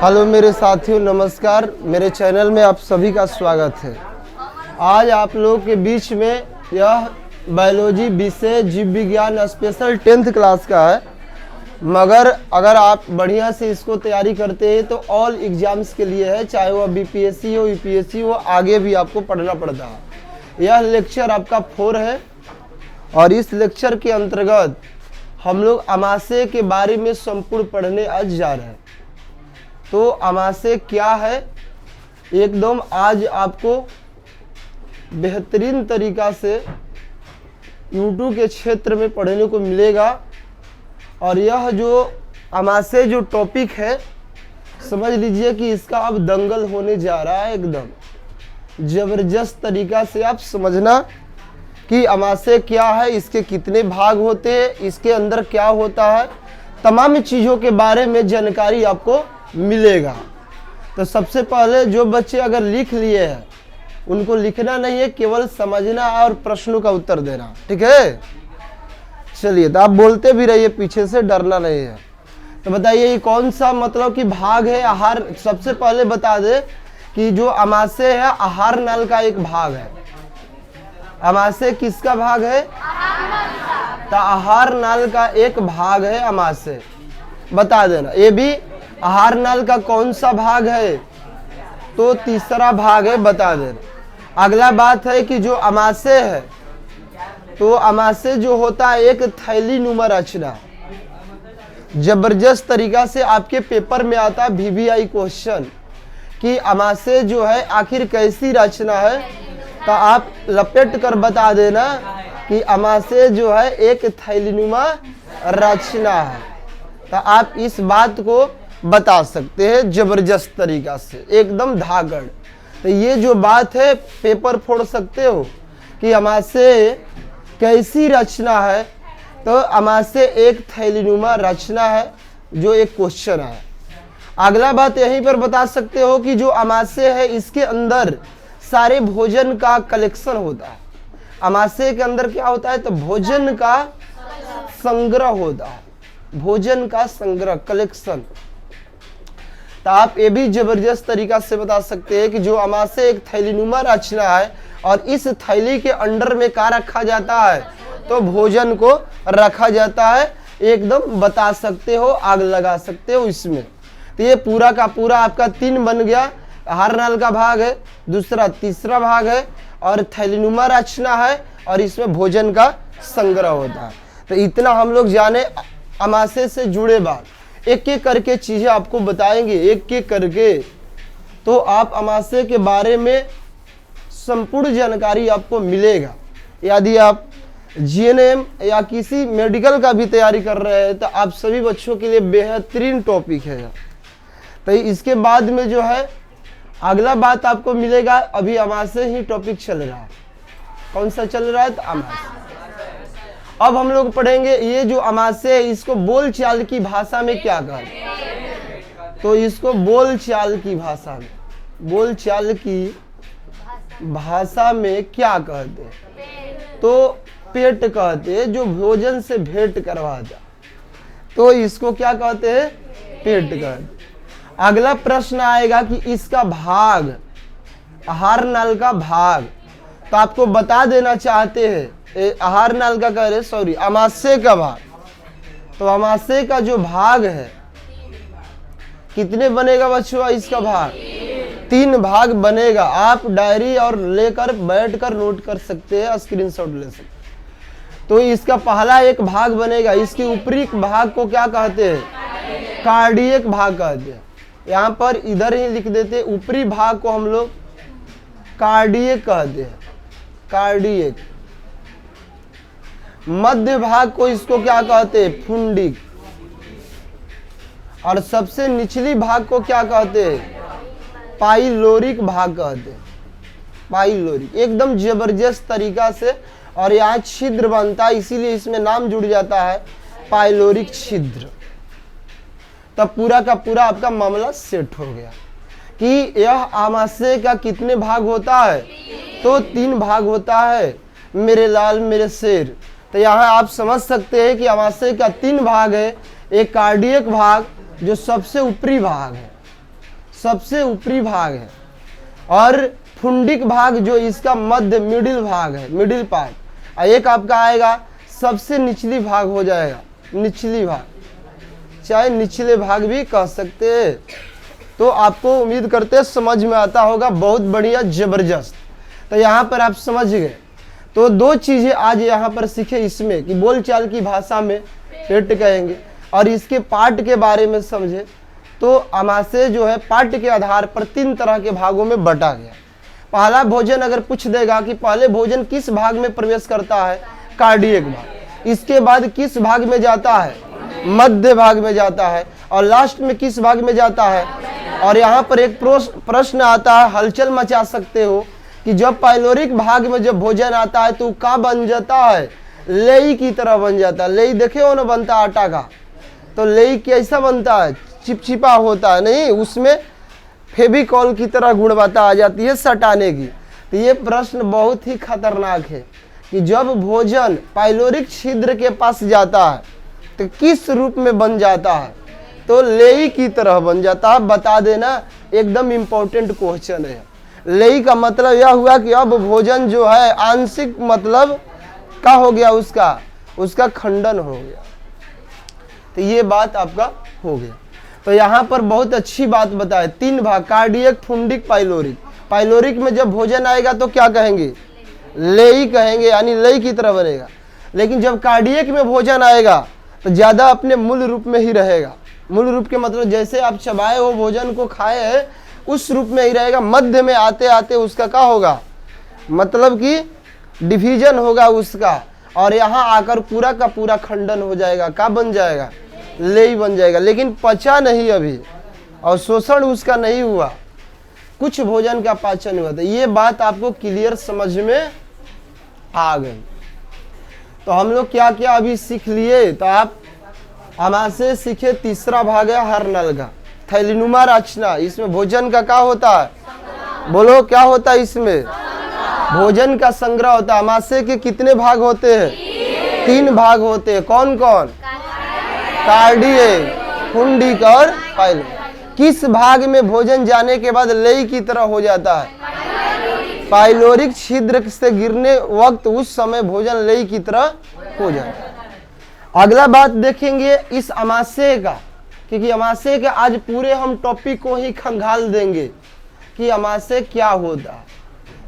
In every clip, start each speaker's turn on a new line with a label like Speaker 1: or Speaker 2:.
Speaker 1: Hello मेरे साथियों, नमस्कार। मेरे चैनल में आप सभी का स्वागत है। आज आप लोगों के बीच में यह बायोलॉजी विषय जीव विज्ञान स्पेशल 10th क्लास का है, मगर अगर आप बढ़िया से इसको तैयारी करते हैं तो ऑल एग्जाम्स के लिए है, चाहे वह बीपीएससी हो, यूपीएससी हो, आगे भी आपको पढ़ना पड़ता है। यह लेक्चर आपका 4 है और इस लेक्चर के अंतर्गत हम लोग अमाशय के बारे में संपूर्ण पढ़ने आज जा रहे हैं। तो अमाशय क्या है, एकदम आज आपको बेहतरीन तरीका से YouTube के क्षेत्र में पढ़ने को मिलेगा। और यह जो अमाशय जो टॉपिक है, समझ लीजिए कि इसका अब दंगल होने जा रहा है। एकदम जबरदस्त तरीका से आप समझना कि अमाशय क्या है, इसके कितने भाग होते हैं, इसके अंदर क्या होता है, तमाम चीज़ों के बारे में जानकारी आपको मिलेगा। तो सबसे पहले जो बच्चे अगर लिख लिए हैं उनको लिखना नहीं है, केवल समझना और प्रश्नों का उत्तर देना, ठीक है। चलिए, तो आप बोलते भी रहिए, पीछे से डरना नहीं है। तो बताइए ये कौन सा मतलब कि भाग है आहार। सबसे पहले बता दे कि जो अमाशय है आहार नल का एक भाग है। अमाशय किसका भाग है? तो आहार नल का एक भाग है अमाशय। बता देना। ये भी आहार नल का कौन सा भाग है? तो तीसरा भाग है, बता देना। अगला बात है कि जो अमाशय है, तो अमाशय जो होता है एक थैली नुमा रचना। जबरदस्त तरीका से आपके पेपर में आता है VVI क्वेश्चन कि अमाशय जो है आखिर कैसी रचना है। तो आप लपेट कर बता देना कि अमाशय जो है एक थैलीनुमा रचना है। तो आप इस बात को बता सकते हैं जबरदस्त तरीका से, एकदम धागड़। तो ये जो बात है पेपर फोड़ सकते हो कि अमाशय कैसी रचना है। तो अमाशय एक थैलीनुमा रचना है, जो एक क्वेश्चन है। अगला बात यहीं पर बता सकते हो कि जो अमाशय है इसके अंदर सारे भोजन का कलेक्शन होता है। अमाशय के अंदर क्या होता है? तो भोजन का संग्रह होता है, भोजन का संग्रह, कलेक्शन। तो आप ये भी जबरदस्त तरीका से बता सकते हैं कि जो अमाशय एक थैलीनुमा रचना है और इस थैली के अंडर में क्या रखा जाता है? तो भोजन को रखा जाता है। एकदम बता सकते हो, आग लगा सकते हो इसमें। तो ये पूरा का पूरा आपका 3 बन गया। आहार नल का भाग है, दूसरा तीसरा भाग है, और थैलीनुमा रचना है, और इसमें भोजन का संग्रह होता है। तो इतना हम लोग जाने अमाशय से जुड़े बात। एक एक करके चीजें आपको बताएंगे, एक एक करके। तो आप अमाशय के बारे में संपूर्ण जानकारी आपको मिलेगा। यदि आप GNM या किसी मेडिकल का भी तैयारी कर रहे हैं तो आप सभी बच्चों के लिए बेहतरीन टॉपिक है। तो इसके बाद में जो है अगला बात आपको मिलेगा। अभी अमाशय ही टॉपिक चल रहा है। कौन सा चल रहा है? तो अमाशय। अब हम लोग पढ़ेंगे ये जो अमाशय है, इसको बोलचाल की भाषा में क्या कहते हैं? तो इसको बोलचाल की भाषा में, बोलचाल की भाषा में क्या कहते हैं? तो पेट कहते हैं, जो भोजन से भेंट करवाता। तो इसको क्या कहते हैं? पेट कहते हैं। अगला प्रश्न आएगा कि इसका भाग, आहार नल का भाग। तो आपको बता देना चाहते हैं आहार नल का कह रहे, सॉरी, अमाशय का भाग। तो अमाशय का जो भाग है कितने बनेगा बच्चों? इसका भाग 3 भाग बनेगा। आप डायरी और लेकर बैठकर नोट कर सकते हैं, स्क्रीनशॉट ले सकते हैं। तो इसका पहला एक भाग बनेगा। इसके ऊपरी भाग को क्या कहते हैं? कार्डियक भाग कहते हैं। यहाँ पर इधर ही लिख देते हैं, ऊपरी भाग को हम लोग कार्डियक कहते हैं, कार्डियक। मध्य भाग को इसको क्या कहते हैं? फुंडिक। और सबसे निचली भाग को क्या कहते हैं? पाइलोरिक भाग कहते हैं, पाइलोरिक। एकदम जबरदस्त तरीका से। और यहाँ छिद्र बनता है, इसीलिए इसमें नाम जुड़ जाता है पाइलोरिक छिद्र। तब पूरा का पूरा आपका मामला सेट हो गया कि यह अमाशय का कितने भाग होता है? तो 3 भाग होता है। मेरे लाल मेरे शेर, तो यहाँ आप समझ सकते हैं कि अमाशय का 3 भाग है। एक कार्डियक भाग जो सबसे ऊपरी भाग है, सबसे ऊपरी भाग है, और फुंडिक भाग जो इसका मध्य मिडिल भाग है, मिडिल पार्ट। और एक आपका आएगा सबसे निचली भाग हो जाएगा, निचली भाग, चाहे निचले भाग भी कह सकते हैं। तो आपको उम्मीद करते हैं समझ में आता होगा, बहुत बढ़िया, जबरदस्त। तो यहाँ पर आप समझ गए। तो 2 चीजें आज यहाँ पर सीखे इसमें कि बोलचाल की भाषा में पेट कहेंगे, और इसके पार्ट के बारे में समझे। तो अमाशय जो है पार्ट के आधार पर 3 तरह के भागों में बटा गया। पहला भोजन अगर पूछ देगा कि पहले भोजन किस भाग में प्रवेश करता है, कार्डियक भाग। इसके बाद किस भाग में जाता है, मध्य भाग में जाता है, और लास्ट में किस भाग में जाता है। और यहाँ पर एक प्रश्न आता है, हलचल मचा सकते हो कि जब पाइलोरिक भाग में जब भोजन आता है तो क्या बन जाता है, लेई की तरह बन जाता है। लेई देखे हो ना बनता आटा का, तो लेई कैसा बनता है, चिपचिपा होता है, नहीं, उसमें फेविकॉल की तरह गुणवत्ता आ जाती है सटाने की। तो ये प्रश्न बहुत ही खतरनाक है कि जब भोजन पाइलोरिक छिद्र के पास जाता है तो किस रूप में बन जाता है, तो लेई की तरह बन जाता है। बता देना, एकदम इम्पोर्टेंट क्वेश्चन है। लेई का मतलब यह हुआ कि अब भोजन जो है आंशिक मतलब क्या हो गया, उसका खंडन हो गया। तो ये बात आपका हो गया। तो यहाँ पर बहुत अच्छी बात बताए, 3 भाग, कार्डियक, फुंडिक, पाइलोरिक। पाइलोरिक में जब भोजन आएगा तो क्या कहेंगे, लेई कहेंगे, यानी लेई की तरह बनेगा। लेकिन जब कार्डियक में भोजन आएगा तो ज्यादा अपने मूल रूप में ही रहेगा। मूल रूप के मतलब जैसे आप चबाए हो भोजन को, खाए हैं, उस रूप में ही रहेगा। मध्य में आते आते उसका क्या होगा, मतलब कि डिवीजन होगा उसका, और यहाँ आकर पूरा का पूरा खंडन हो जाएगा। क्या बन जाएगा, लेई बन जाएगा। लेकिन पचा नहीं अभी, और शोषण उसका नहीं हुआ, कुछ भोजन का पाचन हुआ। तो ये बात आपको क्लियर समझ में आ गई। तो हम लोग क्या क्या अभी सीख लिए, तो आप अमाशय सीखे। तीसरा भाग है हरनल का, थैलीनुमा रचना। इसमें भोजन का क्या होता है, बोलो क्या होता है, इसमें भोजन का संग्रह होता है। अमाशय के कितने भाग होते हैं, 3 भाग होते हैं। कौन कौन, कार्डियक, फुंडिक और पाइलोरिक। किस भाग में भोजन जाने के बाद लेई की तरह हो जाता है, पाइलोरिक छिद्र से गिरने वक्त उस समय भोजन लेई की तरह हो जाता है। अगला बात देखेंगे इस अमाशय का, क्योंकि अमाशय के आज पूरे हम टॉपिक को ही खंगाल देंगे कि अमाशय क्या होता है।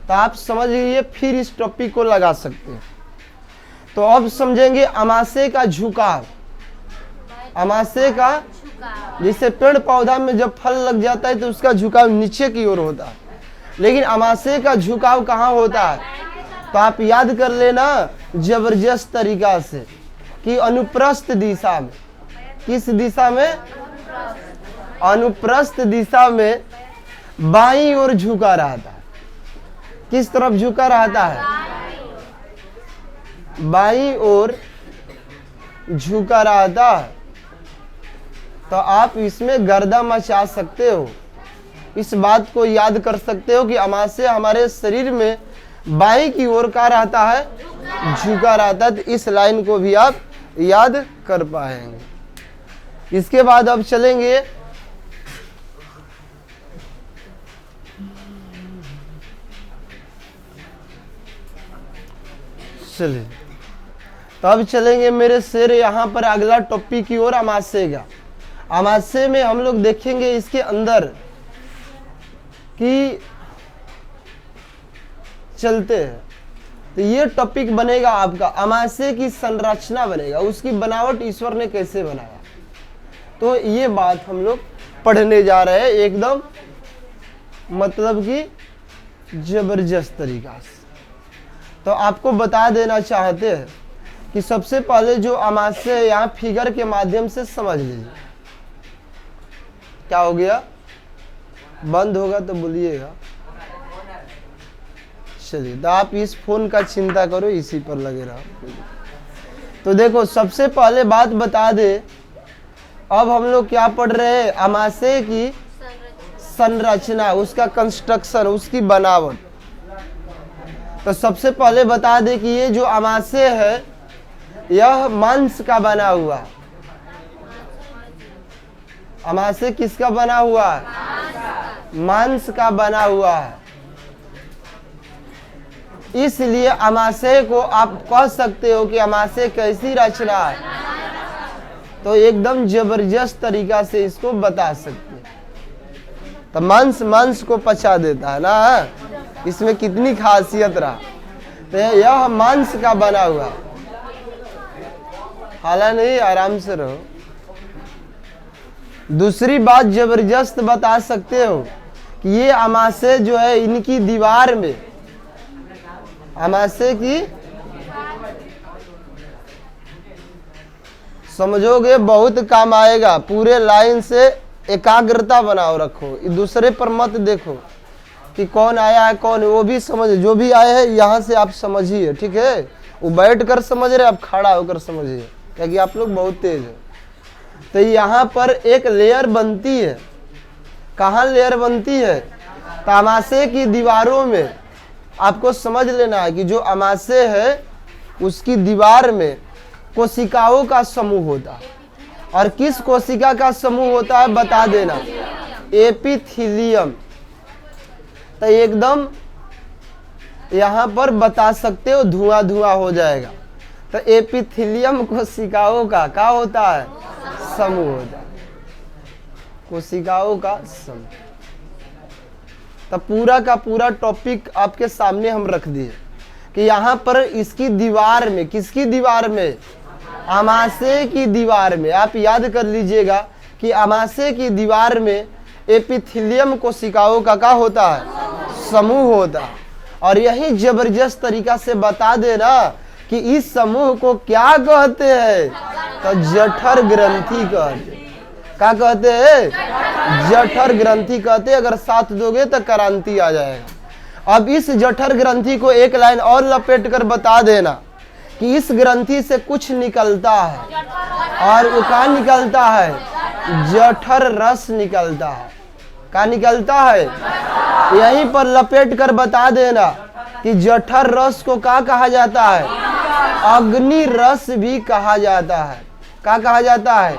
Speaker 1: तो आप समझ लीजिए, फिर इस टॉपिक को लगा सकते हैं। तो अब समझेंगे अमाशय का झुकाव। अमाशय का, जैसे पेड़ पौधा में जब फल लग जाता है तो उसका झुकाव नीचे की ओर होता है, लेकिन अमाशय का झुकाव कहाँ होता है, तो आप याद कर लेना जबरदस्त तरीका से कि अनुप्रस्थ दिशा में। किस दिशा में, अनुप्रस्थ दिशा में बाईं ओर झुका रहता है। किस तरफ झुका रहता है, बाईं ओर झुका रहता है। तो आप इसमें गर्दा मचा सकते हो, इस बात को याद कर सकते हो कि अमाशय हमारे शरीर में बाईं की ओर का रहता है, झुका रहता है। तो इस लाइन को भी आप याद कर पाएंगे। इसके बाद अब चलेंगे चलिए, तो अब चलेंगे मेरे शेर यहाँ पर अगला टॉपिक की ओर, अमाशय का। अमाशय में हम लोग देखेंगे इसके अंदर कि चलते हैं। तो ये टॉपिक बनेगा आपका अमाशय की संरचना बनेगा, उसकी बनावट ईश्वर ने कैसे बनाया। तो ये बात हम लोग पढ़ने जा रहे हैं, एकदम मतलब कि जबरदस्त तरीका से। तो आपको बता देना चाहते हैं कि सबसे पहले जो अमाशय यहाँ फिगर के माध्यम से समझ लीजिए। क्या हो गया, बंद होगा तो बोलिएगा। चलिए, तो आप इस फोन का चिंता करो, इसी पर लगे रहो। तो देखो, सबसे पहले बात बता दे, अब हम लोग क्या पढ़ रहे हैं, अमाशय की संरचना, उसका कंस्ट्रक्शन, उसकी बनावट। तो सबसे पहले बता दे कि ये जो अमाशय है यह मांस का बना हुआ। अमासे किसका बना हुआ है? मांस का बना हुआ है। इसलिए अमासे को आप कह सकते हो कि अमासे कैसी रचना है, तो एकदम जबरदस्त तरीका से इसको बता सकते हैं। तो मांस मांस को पचा देता है ना, इसमें कितनी खासियत रहा। तो यह मांस का बना हुआ। हाला नहीं, आराम से रहो। दूसरी बात जबरदस्त बता सकते हो कि ये अमासे जो है इनकी दीवार में, अमासे की समझोगे बहुत काम आएगा। पूरे लाइन से एकाग्रता बनाओ रखो, दूसरे पर मत देखो कि कौन आया है कौन, वो भी समझ, जो भी आए हैं यहाँ से आप समझिए, ठीक है। वो बैठ कर समझ रहे, आप खड़ा होकर समझिए, क्योंकि आप लोग बहुत तेज है। तो यहाँ पर एक लेयर बनती है। कहाँ लेयर बनती है? तो अमासे की दीवारों में आपको समझ लेना है कि जो अमासे है उसकी दीवार में कोशिकाओं का समूह होता है। और किस कोशिका का समूह होता है बता देना? एपिथीलियम। तो एकदम यहाँ पर बता सकते हो, धुआं धुआं हो जाएगा। तो एपिथीलियम कोशिकाओं का क्या होता है? समूह होता है, कोशिकाओं का समूह। तो पूरा का पूरा टॉपिक आपके सामने हम रख दिए कि यहाँ पर इसकी दीवार में, किसकी दीवार में? अमासे की दीवार में। आप याद कर लीजिएगा कि अमासे की दीवार में एपिथीलियम कोशिकाओं का क्या होता है? समूह होता है। और यही जबरदस्त तरीका से बता देना कि इस समूह को क्या कहते हैं? तो जठर ग्रंथि कहते। क्या कहते हैं? जठर ग्रंथि कहते। अगर साथ दोगे तो क्रांति आ जाएगा। अब इस जठर ग्रंथि को एक लाइन और लपेट कर बता देना कि इस ग्रंथि से कुछ निकलता है, और वो क्या निकलता है? जठर रस निकलता है। क्या निकलता है? यहीं पर लपेट कर बता देना कि जठर रस को क्या कहा जाता है? अग्नि रस भी कहा जाता है। क्या कहा जाता है?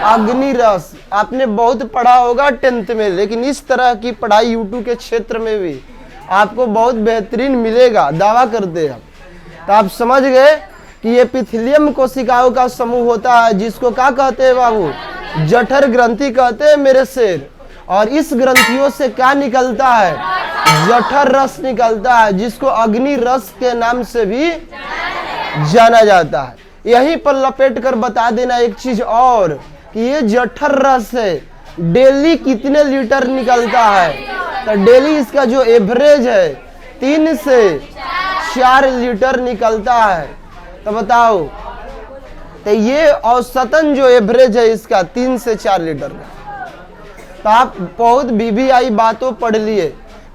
Speaker 1: अग्नि रस। आपने बहुत पढ़ा होगा 10th में, लेकिन इस तरह की पढ़ाई यूट्यूब के क्षेत्र में भी आपको बहुत बेहतरीन मिलेगा, दावा करते हैं। तो आप समझ गए कि एपिथीलियम कोशिकाओं का समूह होता है, जिसको क्या कहते हैं बाबू? जठर ग्रंथि कहते हैं मेरे शेर। और इस ग्रंथियों से क्या निकलता है? जठर रस निकलता है, जिसको अग्नि रस के नाम से भी जाना जाता है। यहीं पर लपेट कर बता देना एक चीज और कि ये जठर रस है, डेली कितने लीटर निकलता है? तो डेली इसका जो एवरेज है 3 से 4 लीटर निकलता है। तो बताओ, तो ये औसतन जो एवरेज है इसका 3 से 4 लीटर का। तो आप बहुत बीबीआई बातों पढ़ लिए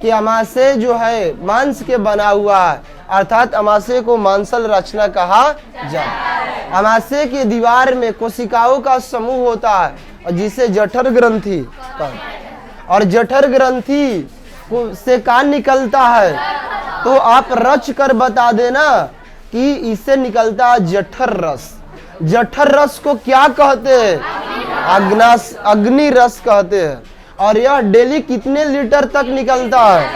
Speaker 1: कि अमाशय जो है मांस के बना हुआ है, अर्थात अमाशय को मांसल रचना कहा जाए। अमाशय की दीवार में कोशिकाओं का समूह होता है, और जिसे जठर ग्रंथि कहते हैं। और जठर ग्रंथि से क्या निकलता है? तो आप रच कर बता देना कि इससे निकलता है जठर रस। जठर रस को क्या कहते हैं? अग्नि रस कहते हैं। और यह डेली कितने लीटर तक निकलता है?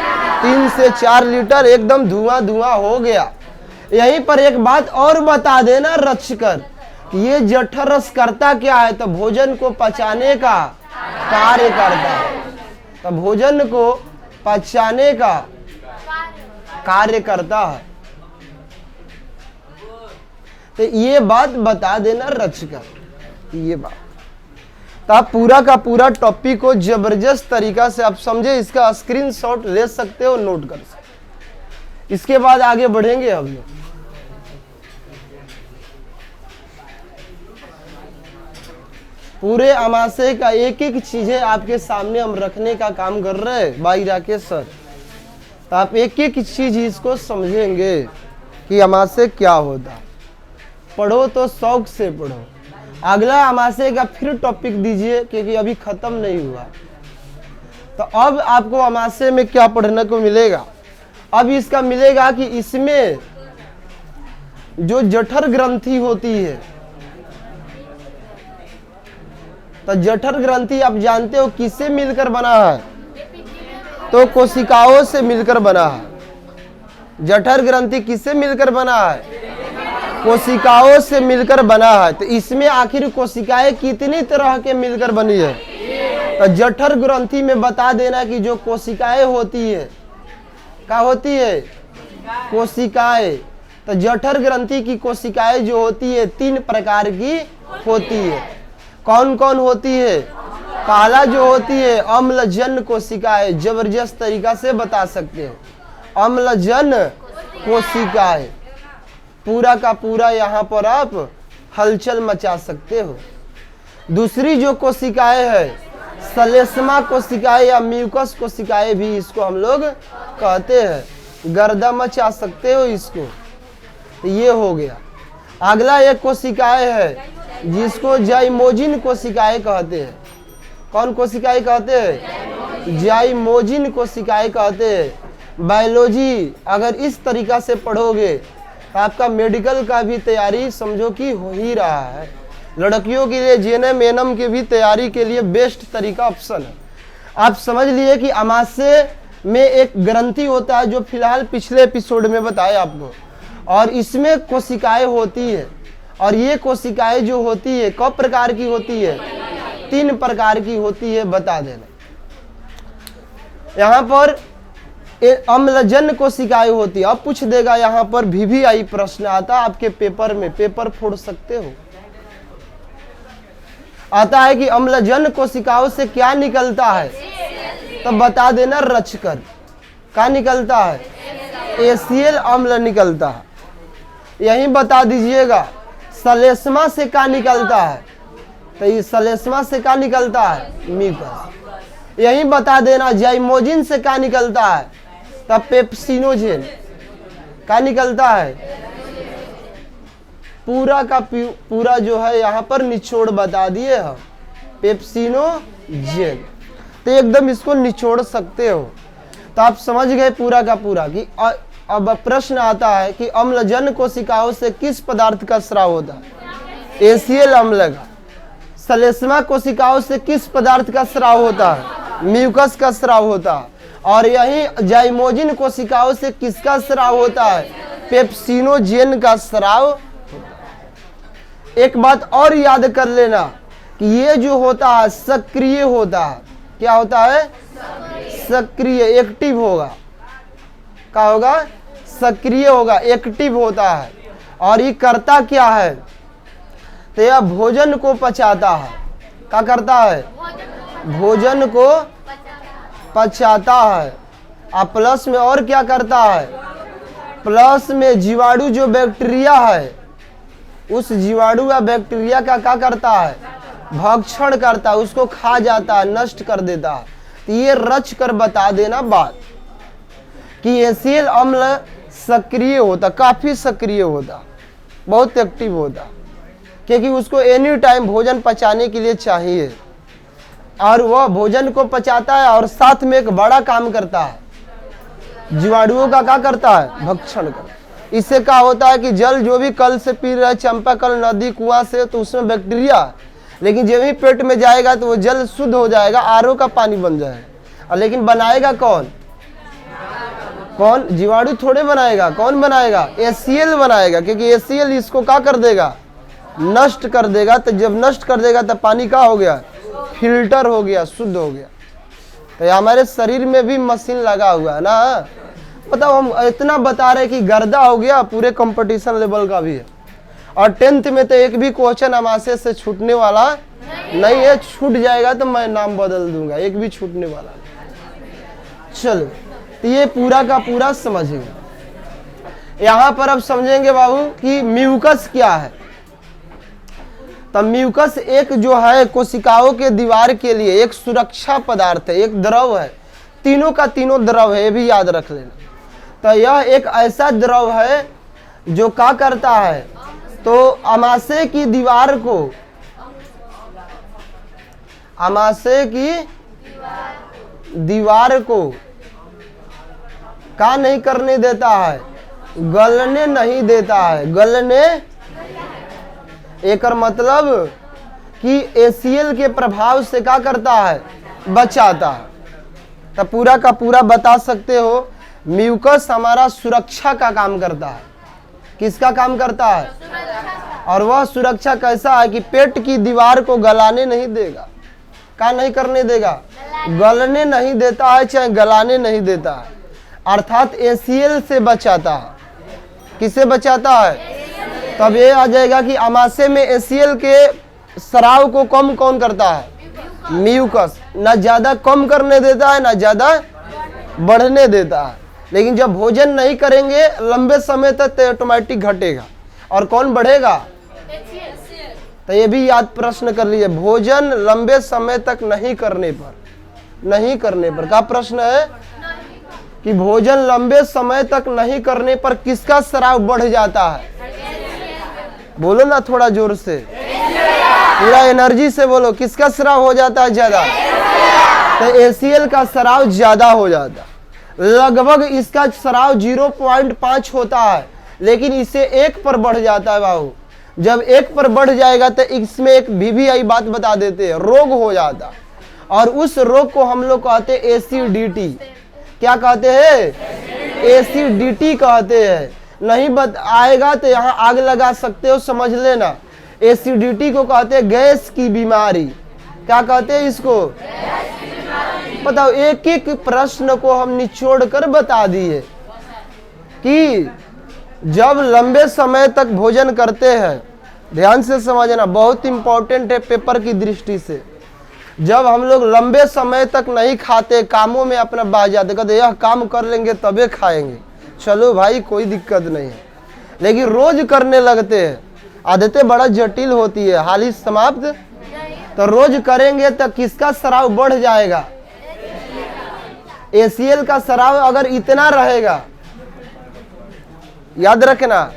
Speaker 1: 3 से 4 लीटर। एकदम धुआं धुआं हो गया। यहीं पर एक बात और बता देना रच कर, ये जठर रस करता क्या है? तो भोजन को पचाने का कार्य करता है। तो भोजन को पचाने का कार्य करता है। तो ये बात बता देना रच कर, ये बात। तो आप पूरा का पूरा टॉपिक को जबरदस्त तरीका से आप समझे, इसका स्क्रीनशॉट ले सकते हो, नोट कर सकते। इसके बाद आगे बढ़ेंगे हम लोग। पूरे अमाशय का एक एक चीजें आपके सामने हम रखने का काम कर रहे हैं भाई राकेश सर। तो आप एक एक चीज इसको समझेंगे कि अमाशय क्या होता है। पढ़ो तो शौक से पढ़ो। अगला अमाशय का फिर टॉपिक दीजिए, क्योंकि अभी खत्म नहीं हुआ। तो अब आपको अमाशय में क्या पढ़ने को मिलेगा? अब इसका मिलेगा कि इसमें जो जठर ग्रंथि होती है, तो जठर ग्रंथि आप जानते हो किससे मिलकर बना है? तो कोशिकाओं से मिलकर बना है। जठर ग्रंथि किससे मिलकर बना है? कोशिकाओं से मिलकर बना है। तो इसमें आखिर कोशिकाएं कितनी तरह के मिलकर बनी है? तो जठर ग्रंथि में बता देना कि जो कोशिकाएं होती है, क्या होती है? कोशिकाएं। तो जठर ग्रंथि की कोशिकाएं जो होती है 3 प्रकार की होती है। कौन कौन होती है? पहला जो होती है अम्लजन कोशिकाएं, जबरदस्त तरीका से बता सकते हो, अम्लजन कोशिकाएं। पूरा का पूरा यहाँ पर आप हलचल मचा सकते हो। दूसरी जो कोशिकाएं है श्लेष्मा कोशिकाएं या म्यूकस कोशिकाएं भी इसको हम लोग कहते हैं। गर्दा मचा सकते हो इसको। तो ये हो गया। अगला एक कोशिकाएं है जिसको जाइमोजिन कोशिकाएं कहते हैं। कौन कोशिकाएं कहते हैं? जाइमोजिन कोशिकाएं कहते हैं। बायोलॉजी अगर इस तरीका से पढ़ोगे तो आपका मेडिकल का भी तैयारी समझो कि हो ही रहा है। लड़कियों के लिए जेएनएम एएनएम की भी तैयारी के लिए बेस्ट तरीका ऑप्शन है। आप समझ लिए कि अमाशय में एक ग्रंथि होता है जो फिलहाल पिछले एपिसोड में बताया आपको, और इसमें कोशिकाएं होती है। और ये कोशिकाएं जो होती है कई प्रकार की होती है? 3 प्रकार की होती है, बता देना। यहाँ पर अम्लजन कोशिकाएं होती है। अब पूछ देगा यहाँ पर VVI प्रश्न आता है आपके पेपर में, पेपर फोड़ सकते हो। आता है कि अम्लजन कोशिकाओं से क्या निकलता है? तो बता देना रचकर। क्या निकलता है? एसीएल अम्ल निकलता है। यही बता दीजिएगा श्लेष्मा से क्या निकलता है? तो इस श्लेष्मा से क्या निकलता है? म्यूकस। यही बता देना जाइमोजिन से क्या निकलता है? तब पेप्सिनोजेन। क्या निकलता है? पूरा का पूरा जो है यहाँ पर निचोड़ बता दिए हम, पेप्सिनोजेन। तो एकदम इसको निचोड़ सकते हो। तो आप समझ गए पूरा का पूरा कि अब प्रश्न आता है कि अम्लजन कोशिकाओं से किस पदार्थ का स्राव होता है? एसीएल अम्ल का। श्लेष्मा कोशिकाओं से किस पदार्थ का स्राव होता है? म्यूकस का स्राव होता है। और यही जाइमोजिन कोशिकाओं से किसका स्राव होता है? पेप्सिनोजेन का स्राव होता है। एक बात और याद कर लेना कि ये जो होता है सक्रिय होता है। क्या होता है? सक्रिय, एक्टिव होगा। क्या होगा? सक्रिय होगा, एक्टिव होता है। और ये करता क्या है? तो यह भोजन को पचाता है। क्या करता है? भोजन को पचाता है। और प्लस में और क्या करता है? प्लस में जीवाणु जो बैक्टीरिया है, उस जीवाणु या बैक्टीरिया का क्या करता है? भक्षण करता है, उसको खा जाता है, नष्ट कर देता है। तो ये रच कर बता देना बात कि एसीएल अम्ल सक्रिय होता, काफी सक्रिय होता, बहुत एक्टिव होता, क्योंकि उसको एनी टाइम भोजन पचाने के लिए चाहिए। और वह भोजन को पचाता है और साथ में एक बड़ा काम करता है, जीवाणुओं का क्या करता है? भक्षण करता। इससे क्या होता है कि जल जो भी कल से पी रहे, चंपाकल, नदी, कुआं से, तो उसमें बैक्टीरिया, लेकिन जब भी पेट में जाएगा तो वो जल शुद्ध हो जाएगा, आरओ का पानी बन जाएगा। लेकिन बनाएगा कौन? कौन? जीवाणु थोड़े बनाएगा। कौन बनाएगा? एसीएल बनाएगा, क्योंकि एसीएल इसको क्या कर देगा? नष्ट कर देगा। तो जब नष्ट कर देगा तो पानी क्या हो गया? फिल्टर हो गया, शुद्ध हो गया। तो हमारे शरीर में भी मशीन लगा हुआ है ना। मतलब हम इतना बता रहे कि गर्दा हो गया, पूरे कंपटीशन लेवल का भी है। और 10th में तो एक भी क्वेश्चन अमाशय से छूटने वाला नहीं है। छूट जाएगा तो मैं नाम बदल दूंगा, एक भी छूटने वाला नहीं। चलो, तो ये पूरा का पूरा समझेंगे। यहाँ पर अब समझेंगे बाबू कि म्यूकस क्या है। तब म्यूकस एक जो है कोशिकाओं के दीवार के लिए एक सुरक्षा पदार्थ है, एक द्रव है। तीनों का तीनों द्रव है, ये भी याद रख लेना। तो यह एक ऐसा द्रव है जो क्या करता है? तो अमाशय की दीवार को, अमाशय की दीवार को क्या नहीं करने देता है? गलने नहीं देता है। गलने एक मतलब कि एसीएल के प्रभाव से क्या करता है, बचाता है। तो पूरा का पूरा बता सकते हो, म्यूकस हमारा सुरक्षा का काम करता है। किसका काम करता है? और वह सुरक्षा कैसा है कि पेट की दीवार को गलाने नहीं देगा। क्या नहीं करने देगा? गलने नहीं देता है, चाहे गलाने नहीं देता है। अर्थात एसीएल से बचाता है। किसे बचाता है? तब ये आ जाएगा कि अमाशय में एसीएल के स्राव को कम कौन करता है? म्यूकस। ना ज्यादा कम करने देता है, ना ज्यादा बढ़ने देता है। लेकिन जब भोजन नहीं करेंगे लंबे समय तक तो ऑटोमेटिक घटेगा। और कौन बढ़ेगा? तो ये भी याद प्रश्न कर लीजिए, भोजन लंबे समय तक नहीं करने पर क्या प्रश्न है कि भोजन लंबे समय तक नहीं करने पर किसका स्राव बढ़ जाता है? बोलो ना थोड़ा जोर से, पूरा एनर्जी से बोलो, किसका स्राव हो जाता है ज्यादा? तो एसीएल का स्राव ज्यादा हो जाता है। लगभग इसका स्राव 0.5 होता है, लेकिन इसे 1 पर बढ़ जाता है बाबू। जब 1 पर बढ़ जाएगा तो इसमें एक VVI बात बता देते हैं, रोग हो जाता। और उस रोग को हम लोग कहते हैं एसिडिटी। क्या कहते हैं? एसिडिटी कहते हैं। नहीं आएगा तो यहाँ आग लगा सकते हो, समझ लेना। एसिडिटी को कहते हैं गैस की बीमारी। क्या कहते हैं इसको? बताओ, एक एक प्रश्न को हम निचोड़ कर बता दिए कि जब लंबे समय तक भोजन करते हैं, ध्यान से समझना, बहुत इंपॉर्टेंट है पेपर की दृष्टि से। जब हम लोग लंबे समय तक नहीं खाते, कामों में अपना बह जाते, कहते यह काम कर लेंगे तबे खाएंगे, चलो भाई कोई दिक्कत नहीं है। लेकिन रोज करने लगते हैं, आदतें बड़ा जटिल होती है। हाल ही समाप्त। तो रोज करेंगे तो किसका स्राव बढ़ जाएगा? एसीएल का स्राव अगर इतना रहेगा, याद रखना,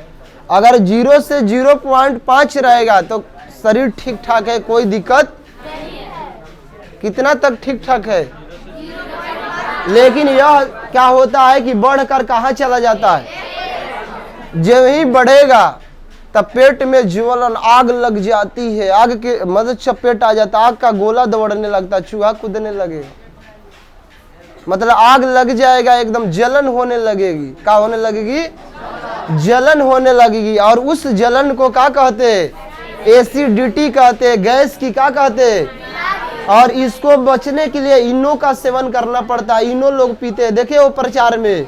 Speaker 1: अगर 0 से 0.5 रहेगा तो शरीर ठीक ठाक है, कोई दिक्कत। कितना तक ठीक ठाक है? लेकिन यह क्या होता है कि बढ़कर कहाँ चला जाता है? जब ही बढ़ेगा तब पेट में ज्वलन, आग लग जाती है। आग के मदद चपेट आ जाता, आग का गोला दौड़ने लगता, चूहा कूदने लगेगा, मतलब आग लग जाएगा, एकदम जलन होने लगेगी। क्या होने लगेगी? जलन होने लगेगी। और उस जलन को क्या कहते हैं? एसिडिटी कहते हैं, गैस की क्या कहते हैं? और इसको बचने के लिए इनो का सेवन करना पड़ता है। इनो लोग पीते हैं, देखे वो प्रचार में,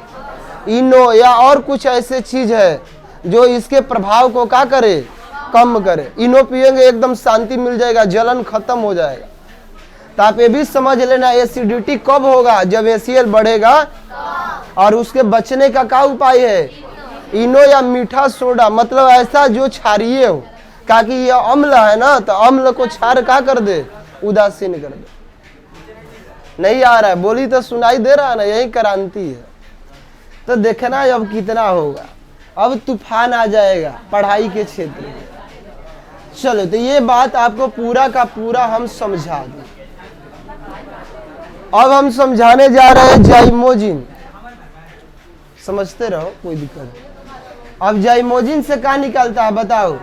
Speaker 1: इनो या और कुछ ऐसे चीज है जो इसके प्रभाव को क्या करे? कम करे। इनो पिएंगे एकदम शांति मिल जाएगा, जलन खत्म हो जाएगा। तो आप ये भी समझ लेना, एसिडिटी कब होगा? जब एसीएल बढ़ेगा। और उसके बचने का क्या उपाय है? इनो या मीठा सोडा, मतलब ऐसा जो क्षारीय हो, ताकि ये अम्ल है ना, तो अम्ल को क्षार क्या कर दे? उदासीन कर दे। नहीं आ रहा है? बोली तो सुनाई दे रहा है ना, यही क्रांति है। तो देखना अब कितना होगा। अब तूफान आ जाएगा पढ़ाई के क्षेत्र में। चलो, तो ये बात आपको पूरा का पूरा हम समझा दें। अब हम समझाने जा रहे हैं जाइमोजिन। समझते रहो, कोई दिक्कत नहीं। अब जाइमोजिन से क्या निकलता है बताओ?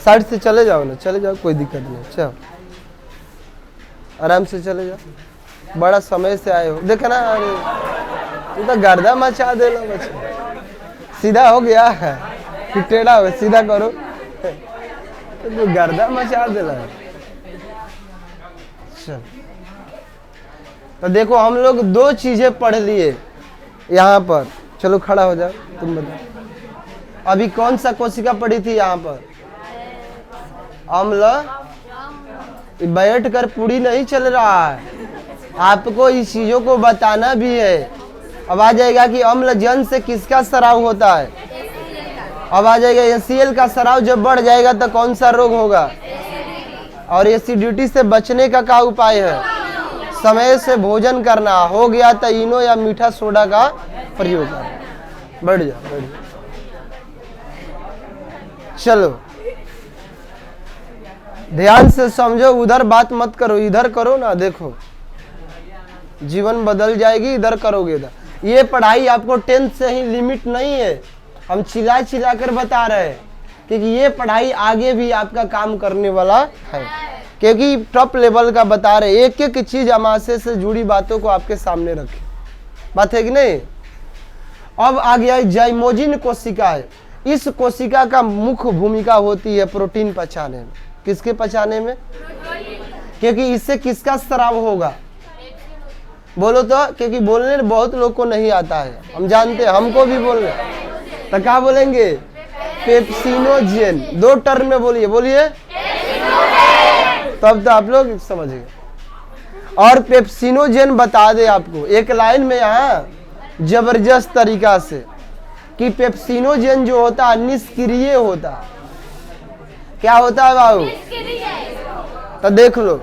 Speaker 1: साइड से चले जाओ ना, चले जाओ, कोई दिक्कत नहीं। चलो आराम से चले जाओ, बड़ा समय से आए हो। देखा ना, अरे तू तो गर्दा मचा दे लो बच्चे। सीधा हो गया है कि टेढ़ा हो? सीधा करो, तो गर्दा मचा दे लो। चल, तो देखो हम लोग 2 चीजें पढ़ लिए यहाँ पर। चलो खड़ा हो जाओ, तुम बताओ अभी कौन सा कोशिका पढ़ी थी यहाँ पर? अम्ल। बैठ कर पूरी नहीं चल रहा है, आपको इस चीजों को बताना भी है। अब आ जाएगा कि अम्ल जन से किसका स्राव होता है? अब आ जाएगा एसीएल का स्राव जब बढ़ जाएगा तो कौन सा रोग होगा? और एसिडिटी से बचने का क्या उपाय है? समय से भोजन करना। हो गया तो इनो या मीठा सोडा का प्रयोग करना। बढ़ जाओ, बढ़ जाओ। चलो ध्यान से समझो, उधर बात मत करो, इधर करो ना। देखो जीवन बदल जाएगी, इधर करोगे। इधर ये पढ़ाई आपको 10th से ही लिमिट नहीं है, हम चिल्ला चिल्ला कर बता रहे हैं क्योंकि ये पढ़ाई आगे भी आपका काम करने वाला है, क्योंकि टॉप लेवल का बता रहे, एक एक चीज अमाशय से जुड़ी बातों को आपके सामने रखे, बात है कि नहीं। अब आ गया जाइमोजिन कोशिका है। इस कोशिका का मुख्य भूमिका होती है प्रोटीन पचाने में। किसके पचाने में? क्योंकि इससे किसका स्राव होगा? बोलो तो, क्योंकि बोलने बहुत लोग को नहीं आता है, हम जानते हैं, हमको भी बोलने, तो क्या बोलेंगे? पेप्सिनोजेन। 2 टर्म में बोलिए, बोलिए, तब तो आप लोग समझ गए। और पेप्सिनोजेन बता दे आपको एक लाइन में यहाँ जबरदस्त तरीका से कि पेप्सिनोजेन जो होता है निष्क्रिय होता। क्या होता है बाबू? तो देख लो,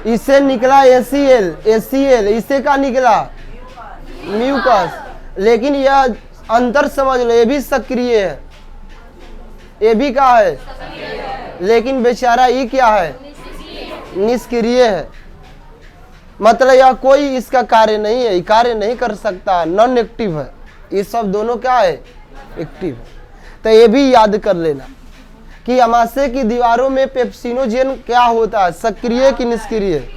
Speaker 1: इससे निकला ACL, इससे का निकला म्यूकस, लेकिन यह अंतर समझ लो, ये भी सक्रिय है, ये भी क्या है, लेकिन बेचारा ये क्या है? निष्क्रिय है। मतलब यह कोई इसका कार्य नहीं है, कार्य नहीं कर सकता, नॉन एक्टिव है। ये सब दोनों क्या है? एक्टिव है। तो ये भी याद कर लेना कि अमाशय की दीवारों में पेप्सिनोजेन क्या होता है? सक्रिय कि निष्क्रिय?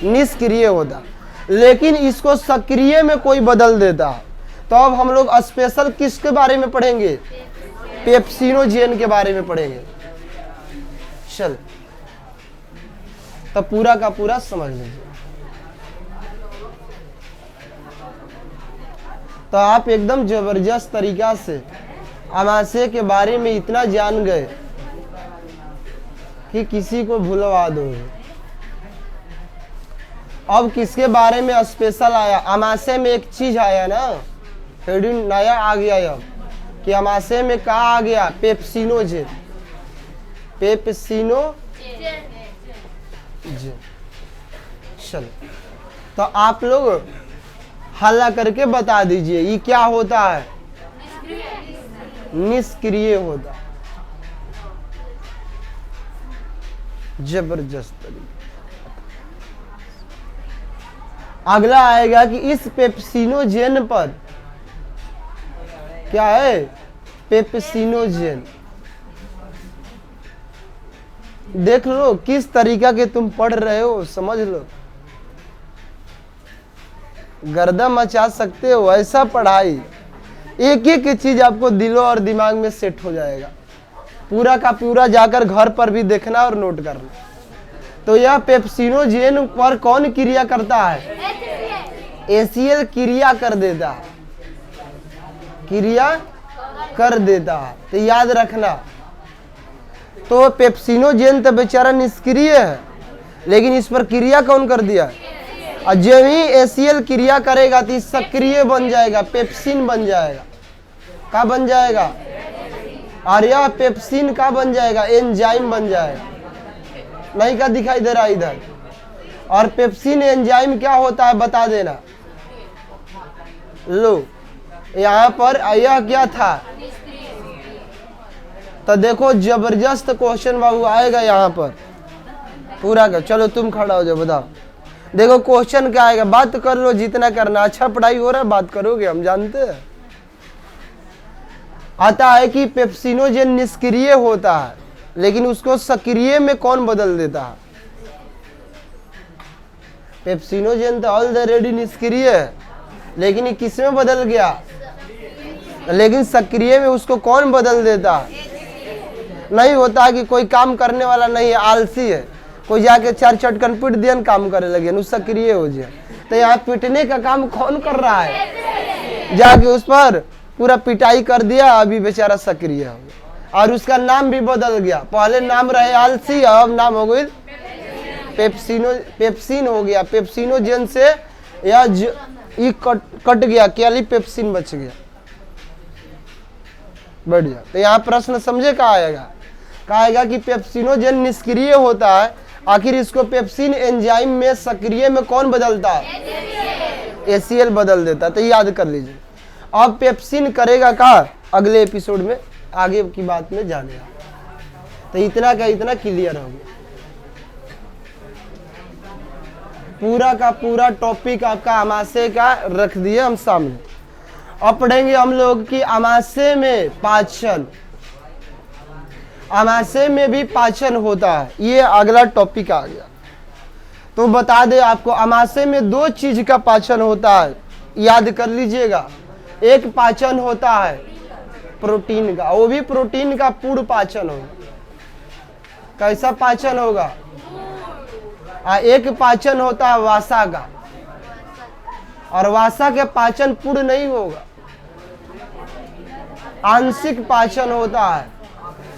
Speaker 1: निष्क्रिय होता, लेकिन इसको सक्रिय में कोई बदल देता। तो अब हम लोग स्पेशल किसके बारे में पढ़ेंगे? पेप्सिनोजेन के बारे में पढ़ेंगे। चल, तो पूरा का पूरा समझ लीजिए। तो आप एकदम जबरदस्त तरीका से अमाशय के बारे में इतना जान गए कि किसी को भुलवा दो। अब किसके बारे में स्पेशल आया? अमाशय में एक चीज आया ना, हेडिंग नया आ गया अब कि अमाशय में क्या आ गया? पेप्सिनोजेन। पेप्सिनोजेन। चलो, तो आप लोग हल्ला करके बता दीजिए ये क्या होता है? निष्क्रिय होता। जबरदस्त तरीके। अगला आएगा कि इस पेप्सिनोजेन पर क्या है? पेप्सिनोजेन। देख लो किस तरीका के तुम पढ़ रहे हो, समझ लो, गर्दा मचा सकते हो। ऐसा पढ़ाई, एक एक चीज आपको दिलो और दिमाग में सेट हो जाएगा। पूरा का पूरा जाकर घर पर भी देखना और नोट करना। तो यह पेप्सिनोजेन पर कौन क्रिया करता है? ACL क्रिया कर देता है, क्रिया कर देता है। तो याद रखना, तो पेप्सिनोजेन तो बेचारा निष्क्रिय है, लेकिन इस पर क्रिया कौन कर दिया? और जब ही ACL क्रिया करेगा तो सक्रिय बन जाएगा, पेप्सिन बन जाएगा। क्या बन जाएगा? और यह पेप्सिन का बन जाएगा? एंजाइम बन जाएगा। नहीं क्या दिखाई दे रहा इधर? और पेप्सिन एंजाइम क्या होता है बता देना। लो यहाँ पर यह क्या था? तो देखो जबरदस्त क्वेश्चन बाबू आएगा यहाँ पर पूरा का। चलो तुम खड़ा हो जाओ, बताओ। देखो क्वेश्चन क्या आएगा, बात कर लो जितना करना। अच्छा पढ़ाई हो रहा है, बात करोगे, हम जानते हैं। आता है कि पेप्सिनोजेन निष्क्रिय होता है, लेकिन उसको सक्रिय में कौन बदल देता है? पेप्सिनोजेन तो ऑलरेडी निष्क्रिय है, लेकिन ये किस में बदल गया? लेकिन सक्रिय में उसको कौन बदल देता है? नहीं होता कि कोई काम करने वाला नहीं है, आलसी है, कोई जाके 4 चटकन पीट दिया काम करे लगे, नु सक्रिय हो जाए। तो यहाँ पीटने का काम कौन कर रहा है? जाके उस पर पूरा पिटाई कर दिया, अभी बेचारा सक्रिय हो गया। और उसका नाम भी बदल गया, पहले नाम रहे आलसी, अब नाम हो गई पेप्सिन हो गया। पेप्सिनोजेन से यह कट गया, केवल पेप्सिन बच गया। बढ़िया। तो यहाँ प्रश्न समझे क्या आएगा? क्या आएगा कि पेप्सिनोजेन निष्क्रिय होता है, आखिर इसको पेप्सिन एंजाइम में सक्रिय में कौन बदलता है? ACL बदल देता है। तो याद कर लीजिए। अब पेप्सिन करेगा क्या? अगले एपिसोड में आगे की बात में जानेगा। तो इतना का इतना क्लियर हो गया। पूरा का पूरा टॉपिक आपका अमाशय का रख दिए हम सामने। अब पढ़ेंगे हम लोग कि अमाशय में पाचन, अमाशय में भी पाचन होता है। ये अगला टॉपिक आ गया। तो बता दे आपको, अमाशय में दो चीज का पाचन होता है, याद कर लीजिएगा। एक पाचन होता है प्रोटीन का, वो भी प्रोटीन का पूर्ण पाचन होगा। कैसा पाचन होगा? एक पाचन होता है वासा का, और वासा के पाचन पूर्ण नहीं होगा, आंशिक पाचन होता है।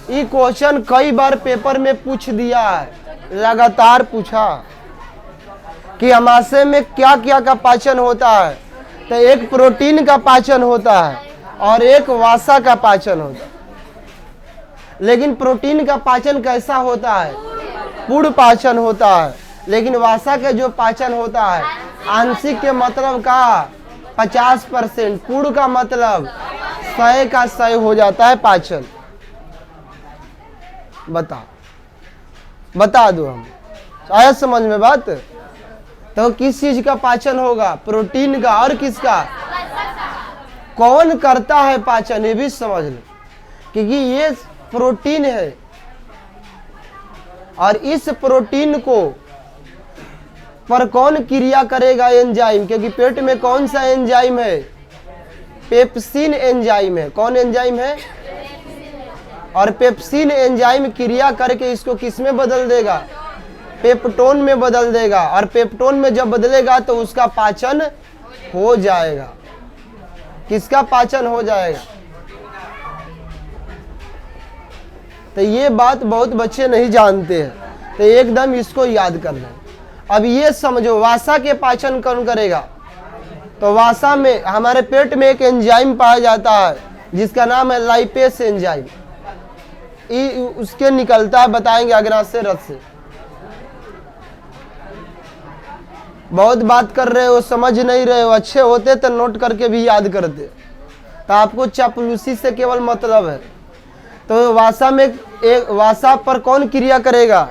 Speaker 1: ये क्वेश्चन कई बार पेपर में पूछ दिया है, लगातार पूछा कि अमाशय में क्या क्या का पाचन होता है। तो एक प्रोटीन का पाचन होता है और एक वासा का पाचन होता है। लेकिन प्रोटीन का पाचन कैसा होता है? पूर्ण पाचन होता है। लेकिन वासा का जो पाचन होता है, आंशिक के मतलब का 50%, पूर्ण का मतलब 100 का 100 हो जाता है पाचन। बता दो हम, आया समझ में बात? तो किस चीज का पाचन होगा? प्रोटीन का। और किसका? कौन करता है पाचन, ये भी समझ लो, क्योंकि ये प्रोटीन है और इस प्रोटीन को पर कौन क्रिया करेगा? एंजाइम। क्योंकि पेट में कौन सा एंजाइम है? पेप्सिन एंजाइम है। कौन एंजाइम है? और पेप्सिन एंजाइम क्रिया करके इसको किस में बदल देगा? पेप्टोन में बदल देगा। और पेप्टोन में जब बदलेगा तो उसका पाचन हो जाएगा। किसका पाचन हो जाएगा? तो ये बात बहुत बच्चे नहीं जानते हैं, तो एकदम इसको याद कर लें। अब ये समझो, वासा के पाचन कौन करेगा? तो वासा में हमारे पेट में एक एंजाइम पाया जाता है जिसका नाम है लाइपेस एंजाइम। उसके निकलता है, बताएंगे अग्नाशय रस से। बहुत बात कर रहे हो, समझ नहीं रहे हो। अच्छे होते तो नोट करके भी याद करते, तो आपको चापलूसी से केवल मतलब है। तो वासा में एक वासा पर कौन क्रिया करेगा?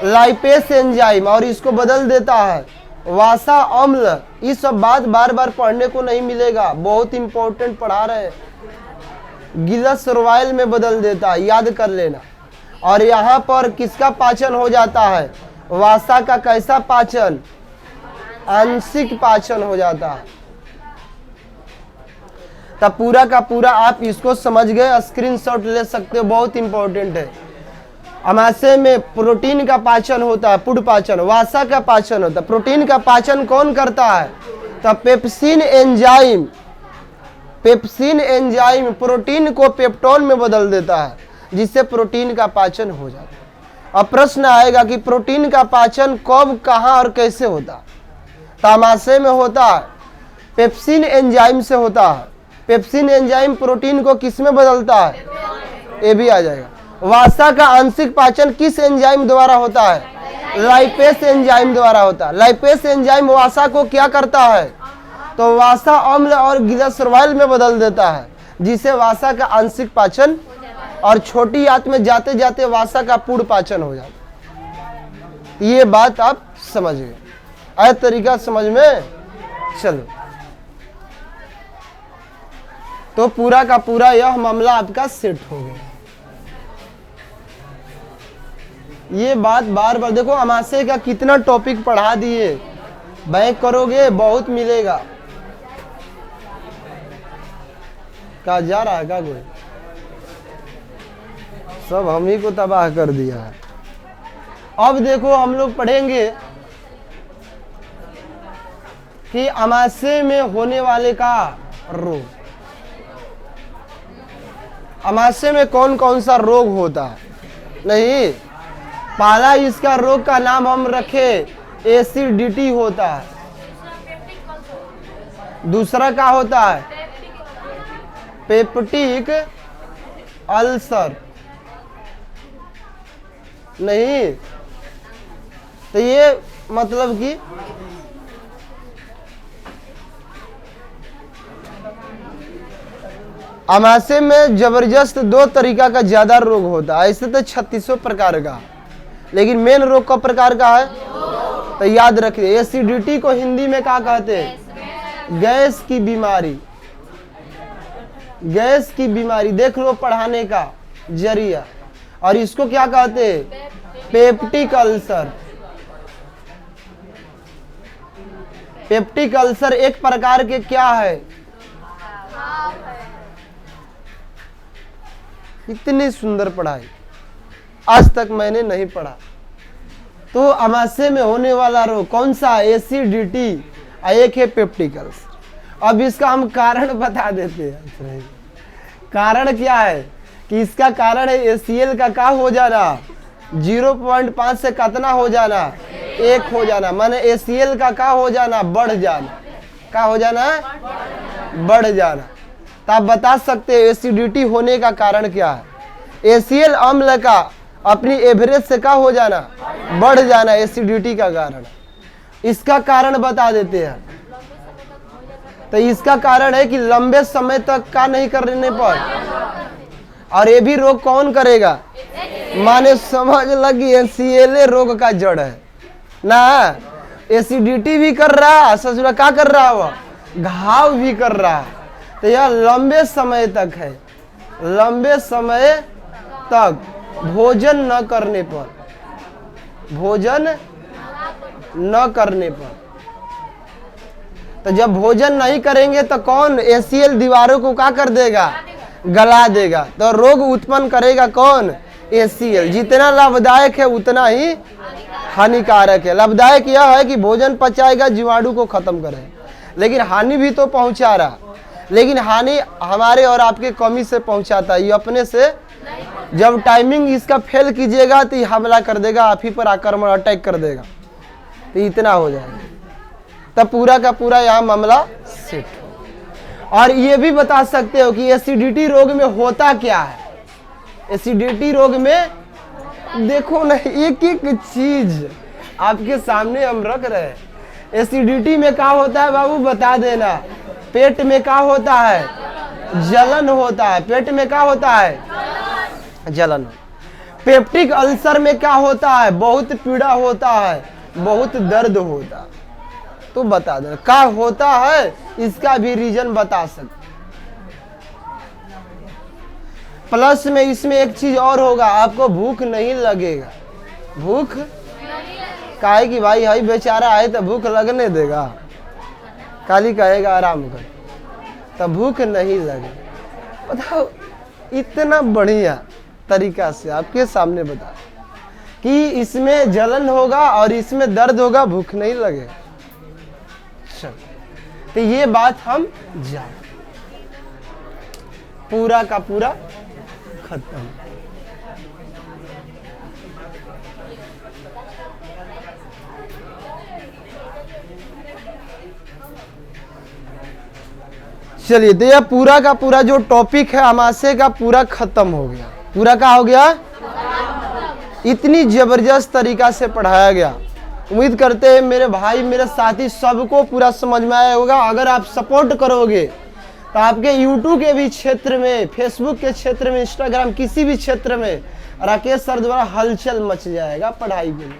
Speaker 1: लाइपेस एंजाइम, और इसको बदल देता है वासा अम्ल। ये सब बात बार बार पढ़ने को नहीं मिलेगा, बहुत इंपॉर्टेंट पढ़ा रहे। गिलस रॉयल में बदल देता है, याद कर लेना। और यहाँ पर किसका पाचन हो जाता है? वासा का। कैसा पाचन? आंशिक पाचन हो जाता है। तब पूरा का पूरा आप इसको समझ गए, स्क्रीनशॉट ले सकते हो, बहुत इंपॉर्टेंट है। अमाशय में प्रोटीन का पाचन होता है, पूर्ण पाचन। वासा का पाचन होता है। प्रोटीन का पाचन कौन करता है? तब pepsin enzyme. Pepsin enzyme protein को पेप्टोन में बदल देता है, जिससे प्रोटीन का पाचन हो जाता है। अब प्रश्न आएगा कि प्रोटीन का पाचन कब, कहाँ और कैसे होता है? तो अमाशय में होता है, पेप्सिन एंजाइम से होता है। पेप्सिन एंजाइम प्रोटीन को किस में बदलता है? ये भी आ जाएगा। वासा का आंशिक पाचन किस एंजाइम द्वारा होता है? लाइपेस एंजाइम द्वारा होता है। लाइपेस एंजाइम वासा को क्या करता है? तो वासा अम्ल और ग्लिसरॉल में बदल देता है, जिसे वासा का आंशिक पाचन और छोटी आंत में जाते जाते वासा का पूर्ण पाचन हो जाता है। ये बात आप समझ गए। आया तरीका समझ में? चलो, तो पूरा का पूरा यह मामला आपका सेट हो गया। ये बात बार बार देखो, अमाशय का कितना टॉपिक पढ़ा दिए, बैंक करोगे बहुत मिलेगा। कहा जा रहा है? क्या कोई सब हम ही को तबाह कर दिया है। अब देखो हम लोग पढ़ेंगे कि अमाशय में होने वाले का रोग। अमाशय में कौन कौन सा रोग होता है? नहीं, पहला इसका रोग का नाम हम रखे एसिडिटी होता है। दूसरा क्या होता है? Peptic ulcer. नहीं, तो ये मतलब कि अमाशय में जबरदस्त दो तरीका का ज्यादा रोग होता है। ऐसे तो 3600 प्रकार का, लेकिन मेन रोग का प्रकार का है तो याद रखिए, एसिडिटी को हिंदी में क्या कहते हैं? गैस की बीमारी। गैस की बीमारी देख लो पढ़ाने का जरिया। और इसको क्या कहते हैं? Peptic ulcer. पेप्टिक अल्सर एक प्रकार के क्या है? इतनी सुंदर पढ़ाई आज तक मैंने नहीं पढ़ा। तो अमाशय में होने वाला रोग कौन सा? एसिडिटी। एक है पेप्टिक अल्सर। अब इसका हम कारण बता देते हैं। कारण क्या है कि इसका कारण है ACL का क्या हो जाना? 0.5 से कितना हो जाना? 1 हो जाना। माने ACL का क्या हो जाना? बढ़ जाना। क्या हो जाना? बढ़ जाना। तो आप बता सकते हैं एसिडिटी होने का कारण क्या है? ACL अम्ल का अपनी एवरेज से क्या हो जाना? बढ़ जाना, एसिडिटी का कारण। इसका कारण बता देते हैं। तो इसका कारण है कि लंबे समय तक का नहीं करने पर। और ये भी रोग कौन करेगा? माने समझ लगी ACL रोग का जड़ है ना। एसिडिटी भी कर रहा, ससुरा क्या कर रहा? वो घाव भी कर रहा। तो यह लंबे समय तक है। लंबे समय तक भोजन न करने पर, भोजन न करने पर। तो जब भोजन नहीं करेंगे तो कौन? ACL दीवारों को क्या कर देगा? गला देगा। तो रोग उत्पन्न करेगा कौन? ACL। जितना लाभदायक है उतना ही हानिकारक है। लाभदायक यह है कि भोजन पचाएगा, जीवाणु को खत्म करेगा, लेकिन हानि भी तो पहुंचा रहा। लेकिन हानि हमारे और आपके कमी से पहुंचाता है, ये अपने से। जब टाइमिंग इसका फेल कीजिएगा तो ये हमला कर देगा, आप ही पर आक्रमण, अटैक कर देगा। तो इतना हो जाएगा, तब पूरा का पूरा यहाँ मामला सेट। और ये भी बता सकते हो कि एसिडिटी रोग में होता क्या है। एसिडिटी रोग में देखो ना, एक एक चीज आपके सामने हम रख रहे हैं। एसिडिटी में क्या होता है बाबू? बता देना। पेट में क्या होता है? जलन होता है। पेट में क्या होता है? जलन। पेप्टिक अल्सर में क्या होता है? बहुत पीड़ा होता है, बहुत दर्द होता है। तो बता दो क्या होता है, इसका भी रीजन बता सकते। प्लस में इसमें एक चीज और होगा, आपको भूख नहीं लगेगा। भूख काहे कि भाई हाई बेचारा है तो भूख लगने देगा, खाली कहेगा आराम कर, तब भूख नहीं लगे। बताओ, इतना बढ़िया तरीका से आपके सामने बता कि इसमें जलन होगा और इसमें दर्द होगा, भूख नहीं लगेगा। तो ये बात हम जान, पूरा का पूरा खत्म। चलिए, तो यह पूरा का पूरा जो टॉपिक है अमाशय का पूरा खत्म हो गया। पूरा का हो गया, इतनी जबरदस्त तरीका से पढ़ाया गया। उम्मीद करते हैं मेरे भाई मेरे साथी सबको पूरा समझ में आया होगा। अगर आप सपोर्ट करोगे तो आपके YouTube के भी क्षेत्र में, Facebook के क्षेत्र में, Instagram किसी भी क्षेत्र में राकेश सर द्वारा हलचल मच जाएगा पढ़ाई के लिए।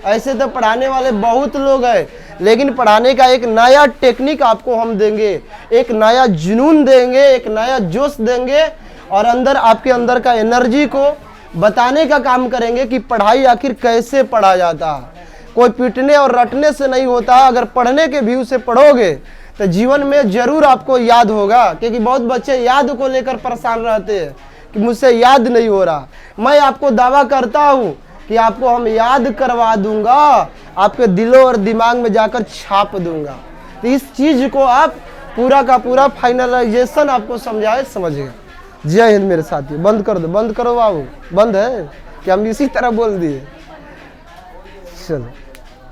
Speaker 1: ऐसे तो पढ़ाने वाले बहुत लोग हैं, लेकिन पढ़ाने का एक नया टेक्निक आपको हम देंगे, एक नया जुनून देंगे, एक नया जोश देंगे, और अंदर आपके अंदर का एनर्जी को बताने का काम करेंगे कि पढ़ाई आखिर कैसे पढ़ा जाता है। कोई पीटने और रटने से नहीं होता। अगर पढ़ने के व्यू से पढ़ोगे तो जीवन में जरूर आपको याद होगा, क्योंकि बहुत बच्चे याद को लेकर परेशान रहते हैं कि मुझसे याद नहीं हो रहा। मैं आपको दावा करता हूँ कि आपको हम याद करवा दूंगा, आपके दिलों और दिमाग में जाकर छाप दूंगा। तो इस चीज को आप पूरा का पूरा फाइनलाइजेशन आपको समझाए, समझिएगा। जय हिंद मेरे साथियों। बंद कर दो, बंद करो बाबू। बंद है कि हम इसी तरह बोल दिए? चलो।